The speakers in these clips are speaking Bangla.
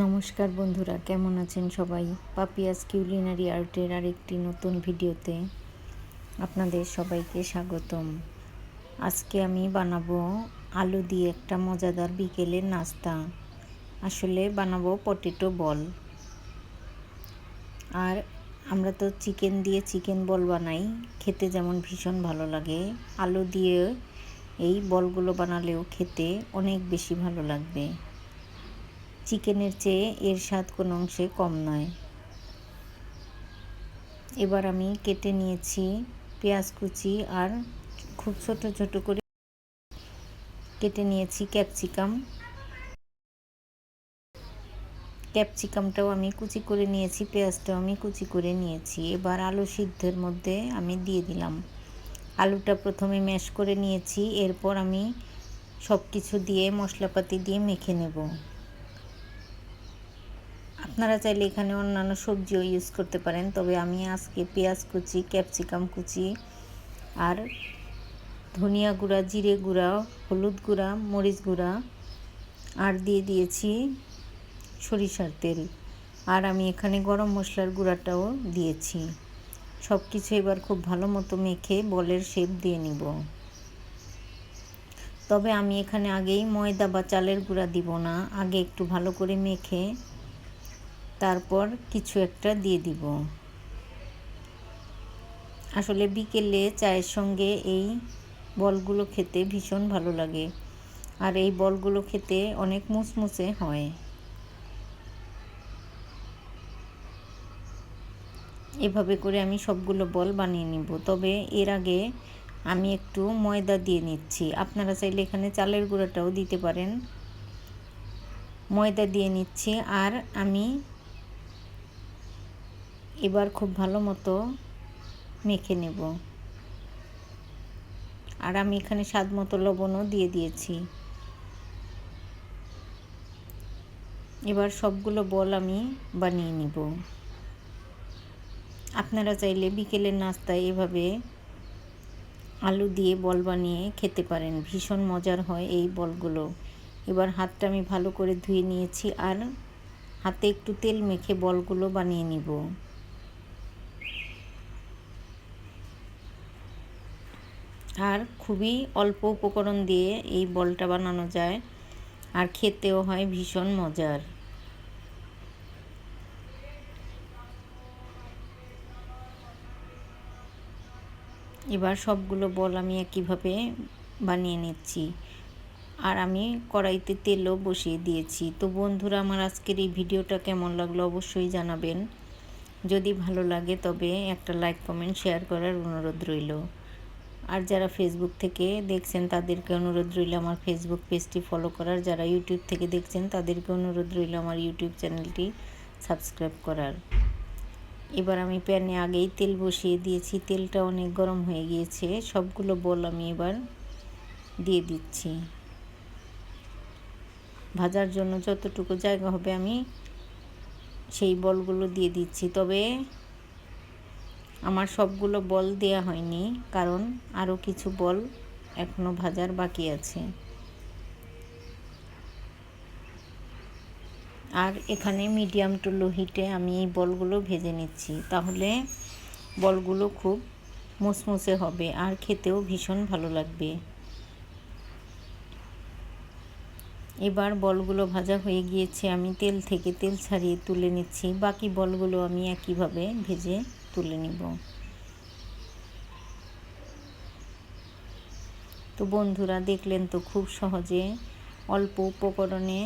নমস্কার বন্ধুরা, কেমন আছেন সবাই? পাপিয়াস কিউলিনারি আর্টের আরেকটি নতুন ভিডিওতে আপনাদের সবাইকে স্বাগতম। আজকে আমি বানাবো আলু দিয়ে একটা মজাদার বিকেলের নাস্তা। আসলে বানাবো পটেটো বল। আর আমরা তো চিকেন দিয়ে চিকেন বল বানাই, খেতে যেমন ভীষণ ভালো লাগে, আলু দিয়ে এই বলগুলো বানালেও খেতে অনেক বেশি ভালো লাগবে। চিকেনের চেয়ে এর স্বাদ কোনো অংশে কম নয়। এবার আমি কেটে নিয়েছি পেঁয়াজ কুচি, আর খুব ছোট ছোট করে কেটে নিয়েছি ক্যাপসিকামটাও আমি কুচি করে নিয়েছি, পেঁয়াজটাও আমি কুচি করে নিয়েছি। এবার আলু সিদ্ধের মধ্যে আমি দিয়ে দিলাম। আলুটা প্রথমে ম্যাশ করে নিয়েছি, এরপর আমি সব কিছু দিয়ে মশলাপাতি দিয়ে মেখে নেব। আপনারা চাইলে এখানে অন্যান্য সবজিও ইউজ করতে পারেন, তবে আমি আজকে পেঁয়াজ কুচি, ক্যাপসিকাম কুচি, আর ধনিয়া গুঁড়া, জিরে গুঁড়া, হলুদ গুঁড়া, মরিচ গুঁড়া, আর দিয়ে দিয়েছি সরিষার তেল, আর আমি এখানে গরম মশলার গুঁড়াটাও দিয়েছি। সব কিছু এবার খুব ভালো মতো মেখে বলের শেপ দিয়ে নিব। তবে আমি এখানে আগেই ময়দা বা চালের গুঁড়া দিব না, আগে একটু ভালো করে মেখে তারপর কিছু একটা দিয়ে দিব। আসলে বিকেলে চায়ের সঙ্গে এই বলগুলো খেতে ভীষণ ভালো লাগে, আর এই বলগুলো খেতে অনেক মুচমুচে হয়। এভাবে করে আমি সবগুলো বল বানিয়ে নিব। তবে এর আগে আমি একটু ময়দা দিয়ে নিচ্ছি। আপনারা চাইলে এখানে চালের গুঁড়াটাও দিতে পারেন। ময়দা দিয়ে নিচ্ছি, আর আমি এবার খুব ভালো মতো মেখে নেব। আর আমি এখানে স্বাদ মতো লবণও দিয়ে দিয়েছি। এবার সবগুলো বল আমি বানিয়ে নিব। আপনারা চাইলে বিকেলের নাস্তায় এভাবে আলু দিয়ে বল বানিয়ে খেতে পারেন, ভীষণ মজার হয় এই বলগুলো। এবার হাতটা আমি ভালো করে ধুয়ে নিয়েছি, আর হাতে একটু তেল মেখে বলগুলো বানিয়ে নিব। আর খুবই অল্প উপকরণ দিয়ে এই বলটা বানানো যায়, আর খেতেও হয় ভীষণ মজার। এবার সবগুলো বল আমি একইভাবে বানিয়ে নিচ্ছি, আর আমি কড়াইতে তেলও বসিয়ে দিয়েছি। তো বন্ধুরা, আমার আজকের এই ভিডিওটা কেমন লাগলো অবশ্যই জানাবেন। যদি ভালো লাগে তবে একটা লাইক, কমেন্ট, শেয়ার করার অনুরোধ রইল। আর যারা ফেসবুক থেকে দেখছেন তাদেরকে অনুরোধ রইল আমার ফেসবুক পেজটি ফলো করার। যারা ইউটিউব থেকে দেখছেন তাদেরকে অনুরোধ রইল আমার ইউটিউব চ্যানেলটি সাবস্ক্রাইব করার। এবার আমি প্যানে আগেই তেল বসিয়ে দিয়েছি, তেলটা অনেক গরম হয়ে গিয়েছে। সবগুলো বল আমি এবার দিয়ে দিচ্ছি। ভাজার জন্য যতটুকু জায়গা হবে আমি সেই বলগুলো দিয়ে দিচ্ছি। তবে আমার সবগুলো বল দেয়া হয়নি, কারণ আরও কিছু বল এখনও ভাজার বাকি আছে। আর এখানে মিডিয়াম টু লো হিটে আমি এই বলগুলো ভেজে নিচ্ছি, তাহলে বলগুলো খুব মুচমুচে হবে আর খেতেও ভীষণ ভালো লাগবে। এবার বলগুলো ভাজা হয়ে গিয়েছে, আমি তেল থেকে তেল ছাড়িয়ে তুলে নিচ্ছি। বাকি বলগুলো আমি একইভাবে ভেজে তুলে নিব। তো বন্ধুরা, দেখলেন তো খুব সহজে অল্প উপকরণে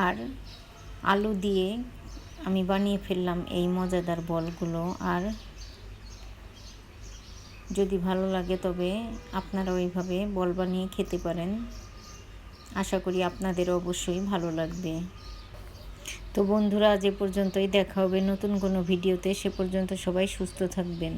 আর আলু দিয়ে আমি বানিয়ে ফেললাম এই মজাদার বলগুলো। আর যদি ভালো লাগে তবে আপনারা ওইভাবে বল বানিয়ে খেতে পারেন। আশা করি আপনাদেরও অবশ্যই ভালো লাগবে। তো বন্ধুরা, আজ এ পর্যন্তই। দেখা হবে নতুন কোনো ভিডিওতে। সে পর্যন্ত সবাই সুস্থ থাকবেন।